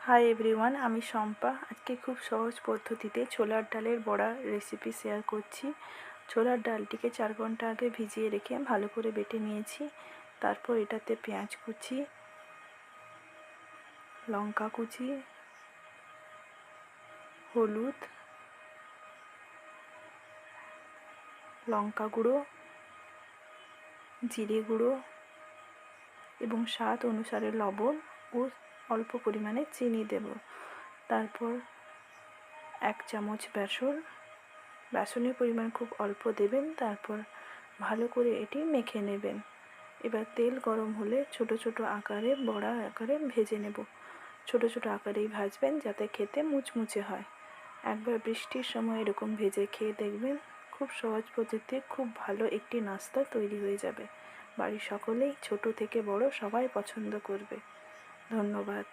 Hi everyone, আমি শম্পা। আজকে খুব সহজ পদ্ধতিতে ছোলার ডালের বড়া রেসিপি শেয়ার করছি। ছোলার ডালটিকে 4 ঘন্টা আগে ভিজিয়ে রেখে ভালো করে বেটে নিয়েছি। তারপর এটাতে পেঁয়াজ কুচি, লঙ্কা কুচি, হলুদ, লঙ্কা গুঁড়ো, জিরে গুঁড়ো এবং স্বাদ অনুসারে লবণ ও অল্প পরিমাণে চিনি দেব। তারপর 1 চামচ বেসনের পরিমাণ খুব অল্প দেবেন। তারপর ভালো করে এটি মেখে নেবেন। এবার তেল গরম হলে ছোট ছোট আকারে বড়া আকারে ভেজে নেব। ছোট ছোট আকারেই ভাজবেন যাতে খেতে মুচমুচে হয়। একবার বৃষ্টির সময় এরকম ভেজে খেয়ে দেখবেন, খুব সহজ পদ্ধতিতে খুব ভালো একটি নাস্তা তৈরি হয়ে যাবে। বাড়ির সকলেই ছোট থেকে বড় সবাই পছন্দ করবে। ধন্যবাদ।